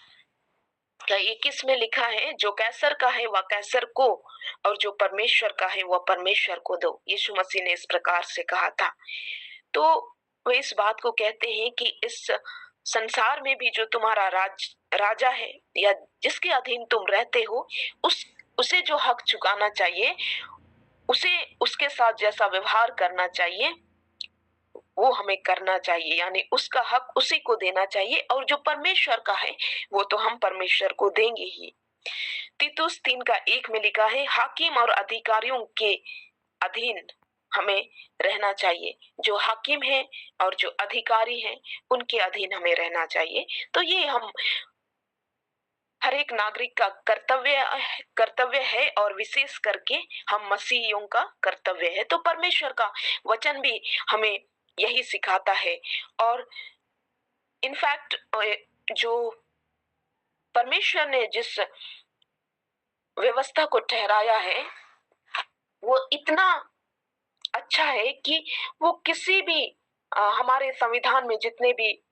का 21 में लिखा है, जो कैसर का है वह कैसर को और जो परमेश्वर का है वह परमेश्वर को दो। यीशु मसीह ने इस प्रकार से कहा था। तो वे इस बात को कहते हैं कि इस संसार में भी जो तुम्हारा राजा है या जिसके अधीन तुम रहते हो, उसे जो हक चुकाना चाहिए, उसे उसके साथ जैसा व्यवहार करना चाहिए वो हमें करना चाहिए, यानी उसका हक उसी को देना चाहिए। और जो परमेश्वर का है वो तो हम परमेश्वर को देंगे ही। तीतुस 3:1 में लिखा है, हाकिम और अधिकारियों के अधीन हमें रहना चाहिए। जो हाकिम है और जो अधिकारी हैं उनके अधीन हमें रहना चाहिए। तो ये हम हर एक नागरिक का कर्तव्य है और विशेष करके हम मसीहियों का कर्तव्य है। तो परमेश्वर का वचन भी हमें यही सिखाता है। और इनफैक्ट जो परमेश्वर ने जिस व्यवस्था को ठहराया है वो इतना अच्छा है कि वो किसी भी हमारे संविधान में जितने भी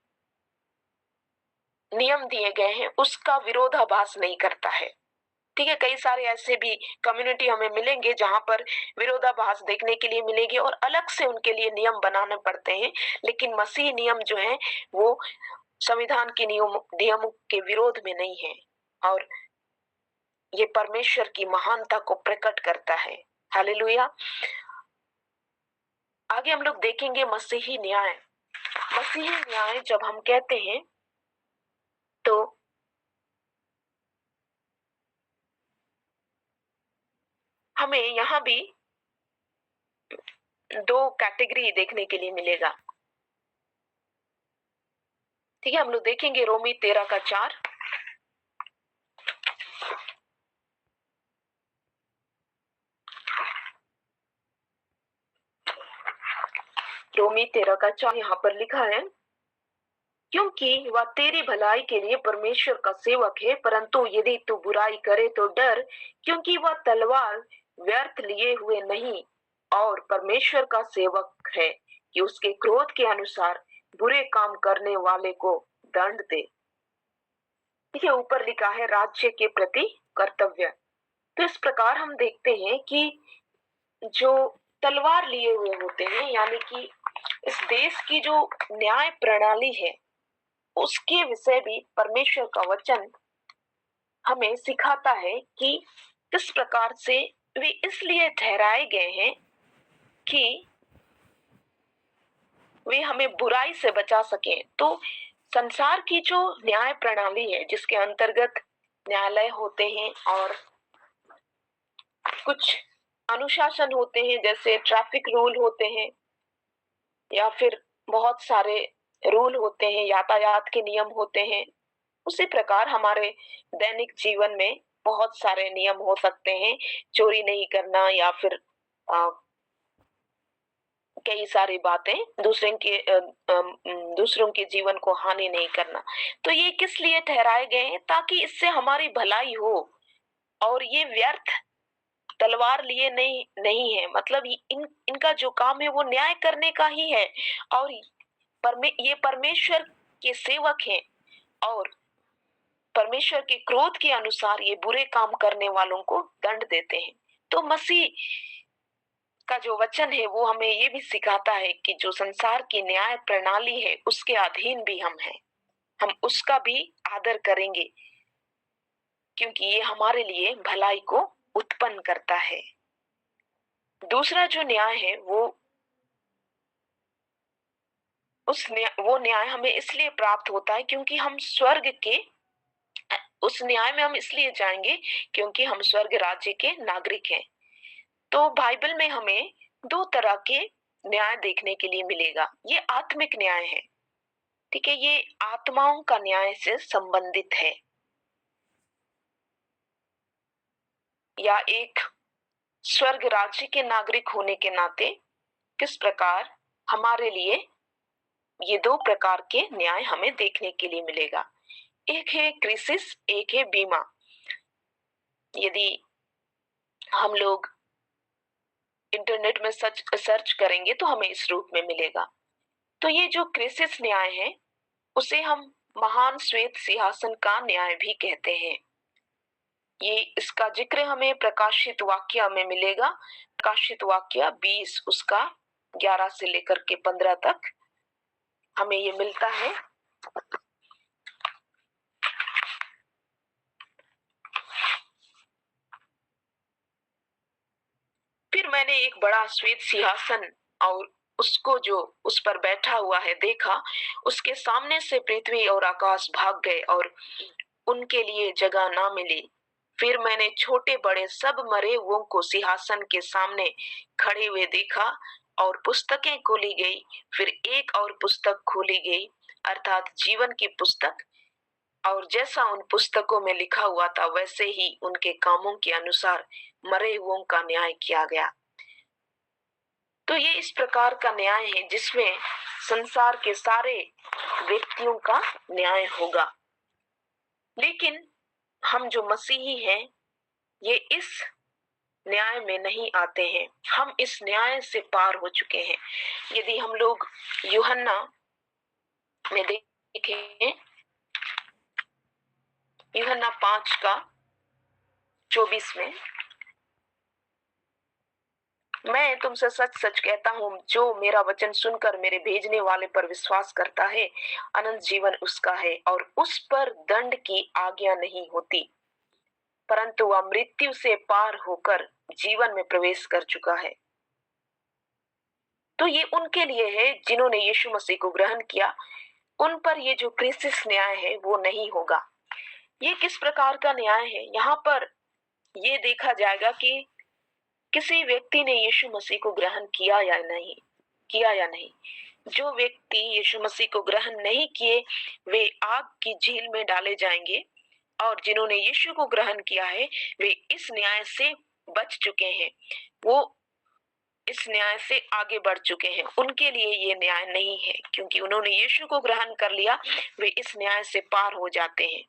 नियम दिए गए हैं उसका विरोधाभास नहीं करता है। ठीक है, कई सारे ऐसे भी कम्युनिटी हमें मिलेंगे जहां पर विरोधाभास देखने के लिए मिलेंगे और अलग से उनके लिए नियम बनाने पड़ते हैं, लेकिन मसीह नियम जो है वो संविधान के नियमों के विरोध में नहीं है और ये परमेश्वर की महानता को प्रकट करता है। हालेलुया। आगे हम लोग देखेंगे मसीही न्याय। मसीही न्याय जब हम कहते हैं तो हमें यहाँ भी दो कैटेगरी देखने के लिए मिलेगा। ठीक है, हम लोग देखेंगे रोमी 13:4। रोमी 13:4 यहाँ पर लिखा है, क्योंकि वह तेरी भलाई के लिए परमेश्वर का सेवक है, परंतु यदि तू बुराई करे तो डर, क्योंकि वह तलवार व्यर्थ लिए हुए नहीं और परमेश्वर का सेवक है कि उसके क्रोध के अनुसार बुरे काम करने वाले को दंड दे। ठीक है, ऊपर लिखा है राज्य के प्रति कर्तव्य। तो इस प्रकार हम देखते हैं कि जो तलवार लिए हुए होते हैं, यानी कि इस देश की जो न्याय प्रणाली है उसके विषय भी परमेश्वर का वचन हमें सिखाता है कि किस प्रकार से वे इसलिए ठहराए गए हैं कि वे हमें बुराई से बचा सकें। तो संसार की जो न्याय प्रणाली है जिसके अंतर्गत न्यायालय होते हैं और कुछ अनुशासन होते हैं, जैसे ट्रैफिक रूल होते हैं या फिर बहुत सारे रूल होते हैं, यातायात के नियम होते हैं, उसी प्रकार हमारे दैनिक जीवन में बहुत सारे नियम हो सकते हैं। चोरी नहीं करना या फिर कई सारी बातें दूसरों के जीवन को हानि नहीं करना। तो ये किस लिए ठहराए गए हैं? ताकि इससे हमारी भलाई हो। और ये व्यर्थ तलवार लिए नहीं है, मतलब इनका जो काम है वो न्याय करने का ही है। और ये परमेश्वर के सेवक हैं और परमेश्वर के क्रोध के अनुसार ये बुरे काम करने वालों को दंड देते हैं। तो मसीह का जो वचन है वो हमें ये भी सिखाता है कि जो संसार की न्याय प्रणाली है उसके अधीन भी हम हैं, हम उसका भी आदर करेंगे क्योंकि ये हमारे लिए भलाई को उत्पन्न करता है। दूसरा जो न्याय है वो वो न्याय हमें इसलिए प्राप्त होता है क्योंकि हम स्वर्ग के उस न्याय में हम इसलिए जाएंगे क्योंकि हम स्वर्ग राज्य के नागरिक हैं। तो बाइबल में हमें दो तरह के न्याय देखने के लिए मिलेगा। ये आत्मिक न्याय है, ठीक है, ये आत्माओं का न्याय से संबंधित है, या एक स्वर्ग राज्य के नागरिक होने के नाते किस प्रकार हमारे लिए ये दो प्रकार के न्याय हमें देखने के लिए मिलेगा। एक है क्रिसिस, एक है बीमा। यदि हम लोग इंटरनेट में सर्च करेंगे तो हमें इस रूप में मिलेगा। तो ये जो क्रिसिस न्याय है उसे हम महान श्वेत सिंहासन का न्याय भी कहते हैं। ये इसका जिक्र हमें प्रकाशित वाक्य में मिलेगा। प्रकाशित वाक्य 20 उसका 11 से लेकर के 15 तक हमें ये मिलता है। फिर मैंने एक बड़ा श्वेत सिंहासन और उसको जो उस पर बैठा हुआ है देखा। उसके सामने से पृथ्वी और आकाश भाग गए और उनके लिए जगह ना मिली। फिर मैंने छोटे बड़े सब मरे हुओं को सिंहासन के सामने खड़े हुए देखा और पुस्तकें खोली गई। फिर एक और पुस्तक खोली गई, अर्थात जीवन की पुस्तक, और जैसा उन पुस्तकों में लिखा हुआ था वैसे ही उनके कामों के अनुसार मरे हुओं का न्याय किया गया। तो ये इस प्रकार का न्याय है जिसमें संसार के सारे व्यक्तियों का न्याय होगा। लेकिन हम जो मसीही हैं ये इस न्याय में नहीं आते हैं, हम इस न्याय से पार हो चुके हैं। यदि हम लोग यूहन्ना में देखें, यूहन्ना 5 का 24 में, मैं तुमसे सच सच कहता हूँ, जो मेरा वचन सुनकर मेरे भेजने वाले पर विश्वास करता है अनंत जीवन उसका है और उस पर दंड की आज्ञा नहीं होती, परंतु वह मृत्यु से पार होकर जीवन में प्रवेश कर चुका है। तो ये उनके लिए है जिन्होंने यीशु मसीह को ग्रहण किया। उन पर ये जो क्रिसिस न्याय है वो नहीं होगा। ये किस प्रकार का न्याय है? यहाँ पर ये देखा जाएगा कि किसी व्यक्ति ने यीशु मसीह को ग्रहण किया या नहीं। जो व्यक्ति यीशु मसीह को ग्रहण नहीं किए वे आग की झील में डाले जाएंगे, और जिन्होंने यीशु को ग्रहण किया है वे इस न्याय से बच चुके हैं, वो इस न्याय से आगे बढ़ चुके हैं। उनके लिए ये न्याय नहीं है, क्योंकि उन्होंने यीशु को ग्रहण कर लिया, वे इस न्याय से पार हो जाते हैं।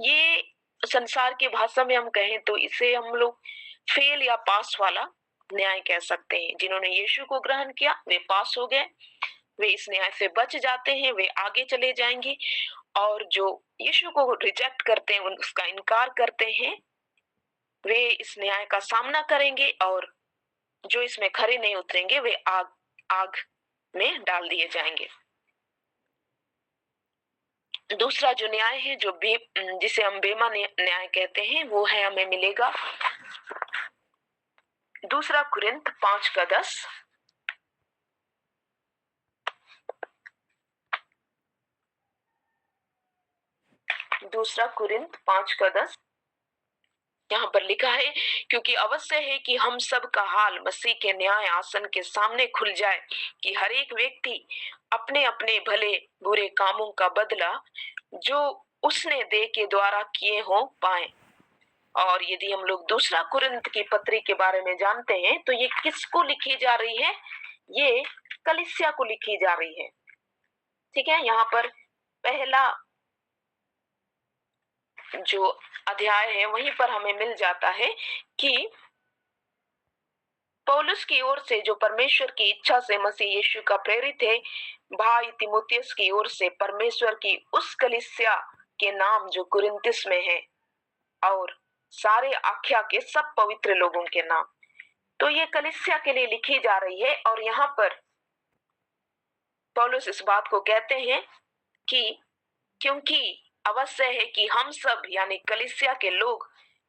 ये संसार की भाषा में हम कहें तो इसे हम लोग फेल या पास वाला न्याय कह सकते हैं। जिन्होंने यीशु को ग्रहण किया वे पास हो गए, वे इस न्याय से बच जाते हैं, वे आगे चले जाएंगे। और जो यीशु को रिजेक्ट करते हैं, उसका इनकार करते हैं, वे इस न्याय का सामना करेंगे, और जो इसमें खरे नहीं उतरेंगे वे आग में डाल दिए जाएंगे। दूसरा जो न्याय है जिसे हम बेमा न्याय कहते हैं, वो है हमें मिलेगा 2 कुरिन्थ 5 का 10। दूसरा कुरिन्थ 5 का 10 यहाँ पर लिखा है, क्योंकि अवश्य है कि हम सब का हाल मसीह के न्याय आसन के सामने खुल जाए, कि हर एक व्यक्ति अपने अपने भले बुरे कामों का बदला जो उसने देह के द्वारा किए हो पाए। और यदि हम लोग 2 कुरिन्थ की पत्री के बारे में जानते हैं तो ये किसको लिखी जा रही है? ये कलीसिया को लिखी जा रही है, ठीक है। यहाँ पर पहला जो अध्याय है वहीं पर हमें मिल जाता है कि पौलुस की ओर से, जो परमेश्वर की इच्छा से मसीह यीशु का प्रेरित है, भाई तीमुथियुस की ओर से परमेश्वर की उस कलीसिया के नाम जो कुरिन्थिस में है, और सारे आख्या के सब पवित्र लोगों के नाम। तो ये कलीसिया के लिए लिखी जा रही है। और यहाँ पर पौलुस इस बात को कहते हैं कि क्योंकि अवश्य है कि हम सब यानी कलीसिया के लोग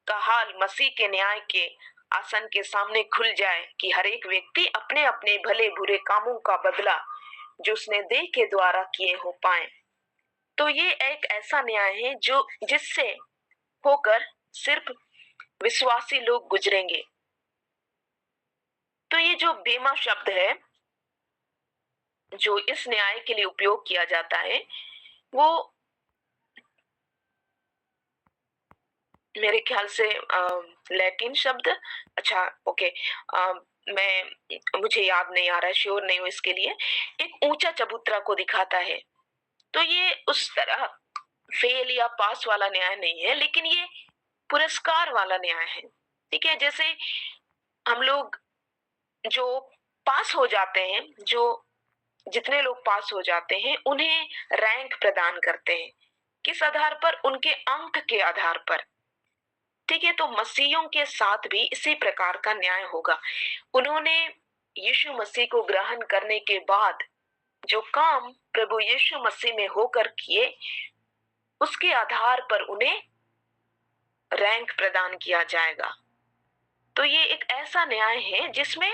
का हाल मसीह के न्याय के आसन के सामने खुल जाए, कि हर एक व्यक्ति अपने अपने भले बुरे कामों का बदला जो उसने देह के द्वारा किए हो पाए। तो ये एक ऐसा न्याय है जो जिससे होकर सिर्फ विश्वासी लोग गुजरेंगे। तो ये जो बेमा शब्द है जो इस न्याय के लिए उपयोग किया जाता है वो मेरे ख्याल से लैटिन शब्द, अच्छा ओके, मुझे याद नहीं आ रहा है, श्योर नहीं हूँ इसके लिए, एक ऊंचा चबूतरा को दिखाता है। तो ये उस तरह फेल या पास वाला न्याय नहीं है, लेकिन ये पुरस्कार वाला न्याय है। ठीक है, जैसे हम लोग जो पास हो जाते हैं, जो जितने लोग पास हो जाते हैं उन्हें रैंक प्रदान करते हैं। किस आधार पर? उनके अंक के आधार पर। ठीक है, तो मसीहियों के साथ भी इसी प्रकार का न्याय होगा। उन्होंने यीशु मसीह को ग्रहण करने के बाद जो काम प्रभु यीशु मसीह में होकर किए, उसके आधार पर उन्हें रैंक प्रदान किया जाएगा। तो ये एक ऐसा न्याय है जिसमें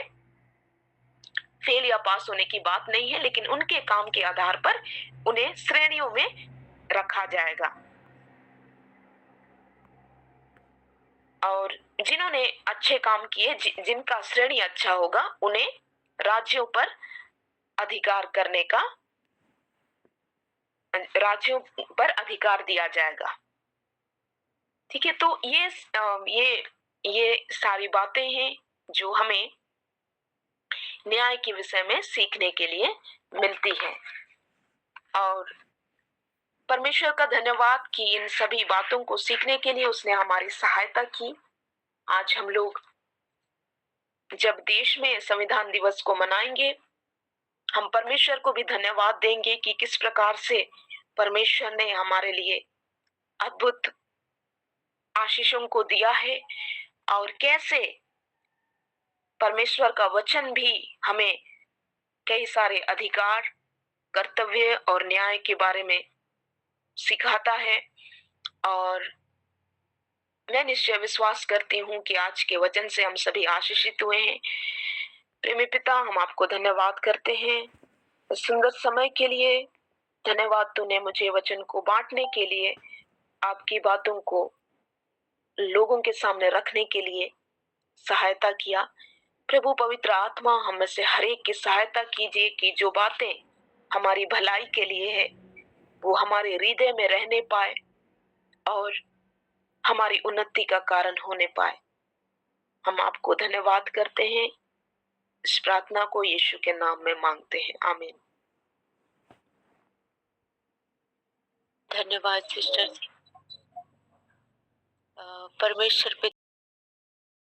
फेल या पास होने की बात नहीं है, लेकिन उनके काम के आधार पर उन्हें श्रेणियों में रखा जाएगा। और जिन्होंने अच्छे काम किए, जिनका श्रेणी अच्छा होगा, उन्हें राज्यों पर अधिकार करने का, राज्यों पर अधिकार दिया जाएगा। ठीक है, तो ये सारी बातें हैं जो हमें न्याय के विषय में सीखने के लिए मिलती है। और परमेश्वर का धन्यवाद कि इन सभी बातों को सीखने के लिए उसने हमारी सहायता की। आज हम लोग जब देश में संविधान दिवस को मनाएंगे, हम परमेश्वर को भी धन्यवाद देंगे कि किस प्रकार से परमेश्वर ने हमारे लिए अद्भुत आशीषों को दिया है, और कैसे परमेश्वर का वचन भी हमें कई सारे अधिकार, कर्तव्य और न्याय के बारे में सिखाता है। और मैं निश्चय विश्वास करती हूँ कि आज के वचन से हम सभी आशीषित हुए हैं। प्रेमी पिता, हम आपको धन्यवाद करते हैं इस सुंदर समय के लिए। धन्यवाद, तूने मुझे वचन को बांटने के लिए, आपकी बातों को लोगों के सामने रखने के लिए सहायता किया। प्रभु पवित्र आत्मा, हम में से हर एक की सहायता कीजिए कि जो बातें हमारी भलाई के लिए है वो हमारे हृदय में रहने पाए और हमारी उन्नति का कारण होने पाए। हम आपको धन्यवाद करते हैं। इस प्रार्थना को यीशु के नाम में मांगते हैं, आमीन। धन्यवाद सिस्टर। परमेश्वर पे